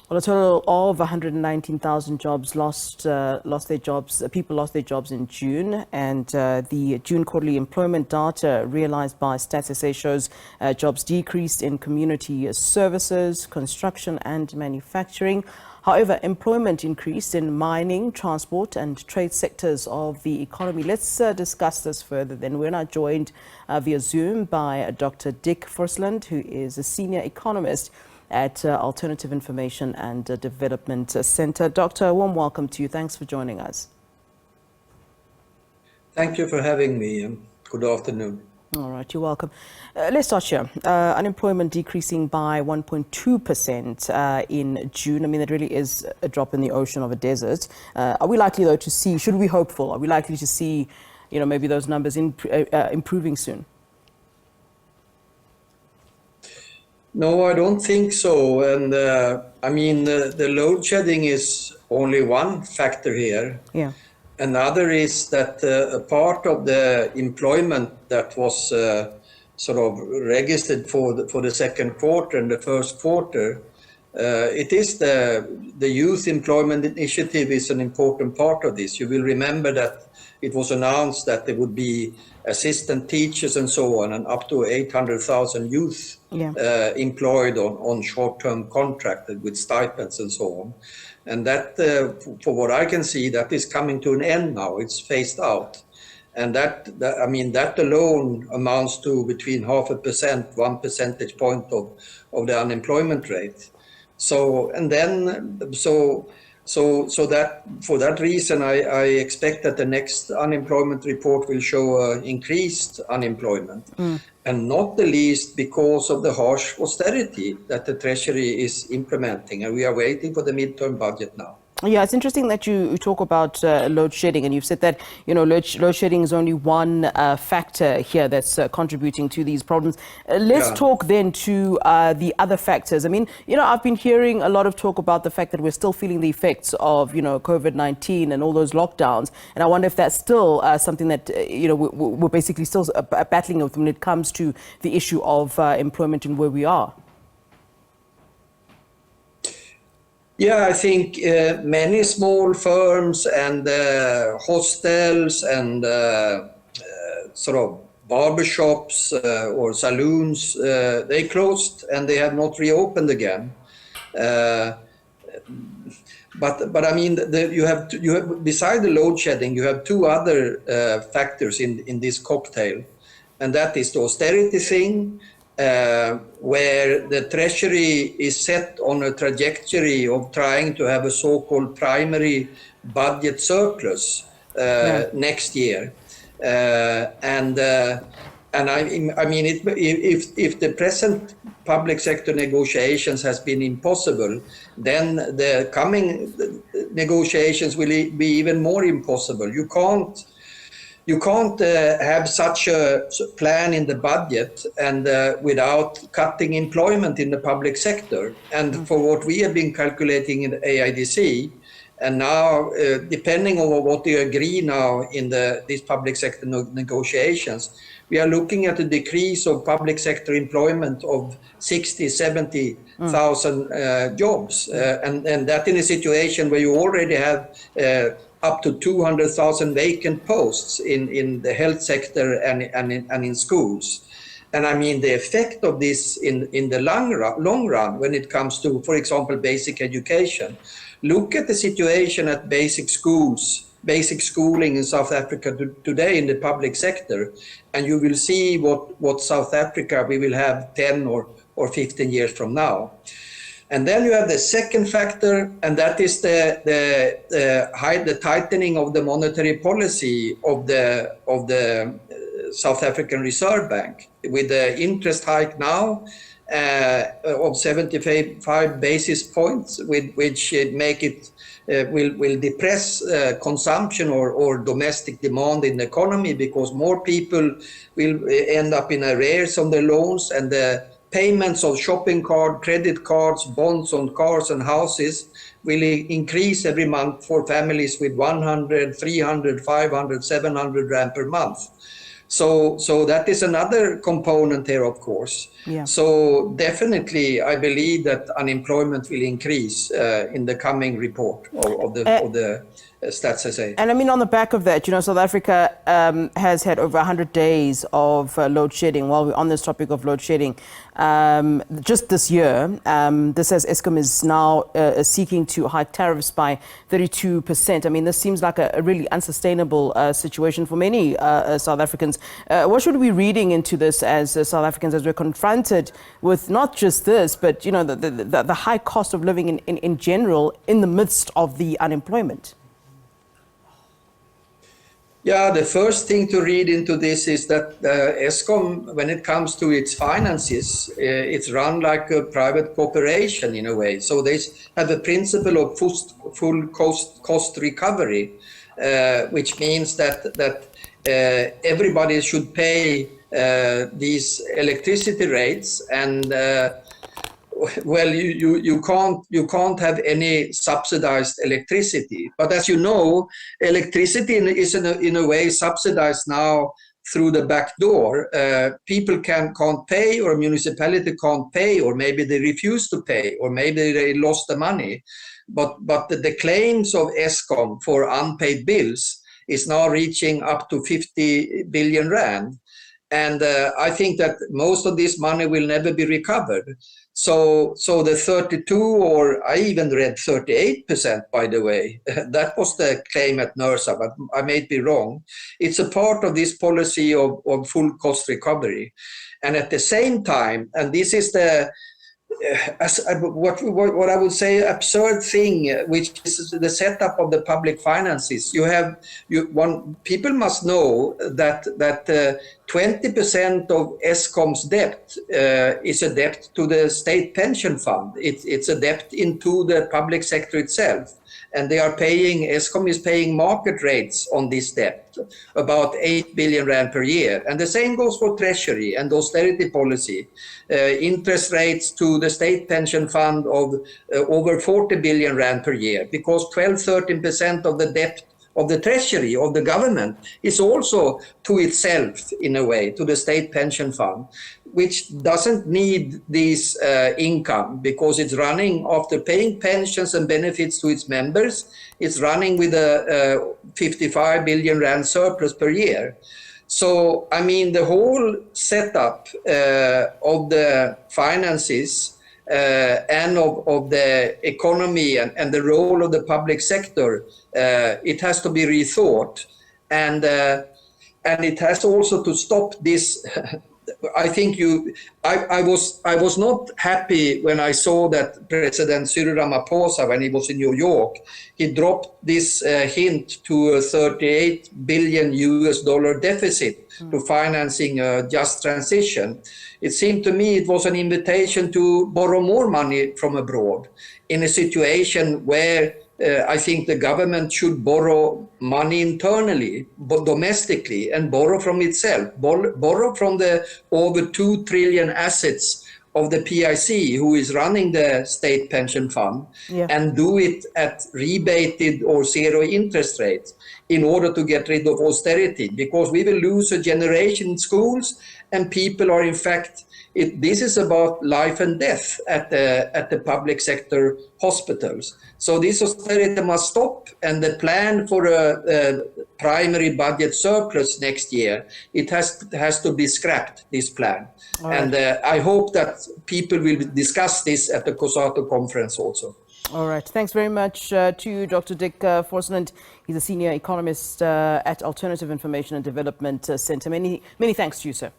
Well, a total of 119,000 jobs lost their jobs. People lost their jobs in June, and the June quarterly employment data realized by StatsSA shows jobs decreased in community services, construction, and manufacturing. However, employment increased in mining, transport, and trade sectors of the economy. Let's discuss this further. Then we're now joined via Zoom by Dr. Dick Forslund, who is a senior economist at Alternative Information and Development Center. Doctor, a warm welcome to you. Thanks for joining us. Thank you for having me. Good afternoon. All right, you're welcome. Let's start here. Unemployment decreasing by 1.2% in June. I mean, it really is a drop in the ocean of a desert. Are we likely, though, to see, should we hopeful, are we likely to see, maybe those numbers improving soon? No, I don't think so. And I mean, the load shedding is only one factor here. Yeah. Another is that a part of the employment that was sort of registered for the second quarter and the first quarter, it is the youth employment initiative is an important part of this. You will remember that it was announced that there would be assistant teachers and so on, and up to 800,000 youth employed on short-term contract with stipends and so on. And that, for what I can see, that is coming to an end now. It's phased out. And that alone amounts to between 0.5%, 1 percentage point of the unemployment rate. So that for that reason, I expect that the next unemployment report will show increased unemployment, and not the least because of the harsh austerity that the Treasury is implementing, and we are waiting for the midterm budget now. Yeah, it's interesting that you talk about load shedding, and you've said that load shedding is only one factor here that's contributing to these problems. Let's talk then to the other factors. I mean, I've been hearing a lot of talk about the fact that we're still feeling the effects of COVID-19 and all those lockdowns, and I wonder if that's still something that we're basically still battling with when it comes to the issue of employment and where we are. Yeah, I think many small firms and hostels and sort of barbershops or saloons, they closed and they have not reopened again. But I mean, you have beside the load shedding, you have two other factors in this cocktail, and that is the austerity thing. Where the Treasury is set on a trajectory of trying to have a so-called primary budget surplus next year, and I mean, if the present public sector negotiations has been impossible, then the coming negotiations will be even more impossible. You can't have such a plan in the budget and without cutting employment in the public sector. And for what we have been calculating in the AIDC, and now depending on what they agree now in these public sector negotiations, we are looking at a decrease of public sector employment of 60, 70,000 jobs. And that in a situation where you already have up to 200,000 vacant posts in the health sector and in schools. And I mean, the effect of this in the long run, when it comes to, for example, basic education, look at the situation at basic schooling in South Africa today in the public sector, and you will see what South Africa we will have 10 or 15 years from now. And then you have the second factor, and that is the tightening of the monetary policy of the South African Reserve Bank, with the interest hike now of 75 basis points, which will depress consumption or domestic demand in the economy, because more people will end up in arrears on their loans, and the payments of shopping card, credit cards, bonds on cars and houses will increase every month for families with 100, 300, 500, 700 rand per month. So that is another component here, of course. Yeah. So definitely, I believe that unemployment will increase in the coming report of the StatsSA. And I mean, on the back of that, South Africa has had over 100 days of load shedding. While we're on this topic of load shedding, just this year, this as Eskom is now seeking to hike tariffs by 32%. I mean, this seems like a really unsustainable situation for many South Africans. What should we be reading into this as South Africans, as we're confronted with not just this, but the high cost of living in general in the midst of the unemployment? Yeah, the first thing to read into this is that Eskom, when it comes to its finances, it's run like a private corporation in a way. So they have a principle of full cost recovery, which means that everybody should pay these electricity rates, and well, you can't have any subsidized electricity. But as you know, electricity is in a way subsidized now through the back door. People can't pay, or a municipality can't pay, or maybe they refuse to pay, or maybe they lost the money. But the claims of Eskom for unpaid bills is now reaching up to 50 billion rand. And I think that most of this money will never be recovered. So the 32, or I even read 38%, by the way, that was the claim at NERSA, but I may be wrong. It's a part of this policy of full cost recovery. And at the same time, and this is the what I would say absurd thing, which is the setup of the public finances. People must know that 20% of Eskom's debt is a debt to the state pension fund. It's a debt into the public sector itself. And Eskom is paying market rates on this debt, about 8 billion rand per year. And the same goes for Treasury and austerity policy. Interest rates to the state pension fund of over 40 billion rand per year, because 12-13% of the debt of the Treasury, of the government, is also to itself, in a way, to the state pension fund, which doesn't need this income, because it's running after paying pensions and benefits to its members. It's running with a 55 billion rand surplus per year. So, I mean, the whole setup of the finances and of the economy and the role of the public sector, it has to be rethought, and it has also to stop this. I think I was not happy when I saw that President Cyril Ramaphosa, when he was in New York, he dropped this hint to a $38 billion deficit to financing a just transition. It seemed to me it was an invitation to borrow more money from abroad in a situation where I think the government should borrow money internally, but domestically, and borrow from itself, borrow from the over 2 trillion assets of the PIC, who is running the state pension fund, and do it at rebated or zero interest rates in order to get rid of austerity, because we will lose a generation in schools, and people are, in fact, this is about life and death at the public sector hospitals. So this austerity must stop, and the plan for a primary budget surplus next year, it has to be scrapped, this plan. Right. And I hope that people will discuss this at the COSATU conference also. All right. Thanks very much to you, Dr. Dick Forslund. He's a senior economist at Alternative Information and Development Center. Many thanks to you, sir.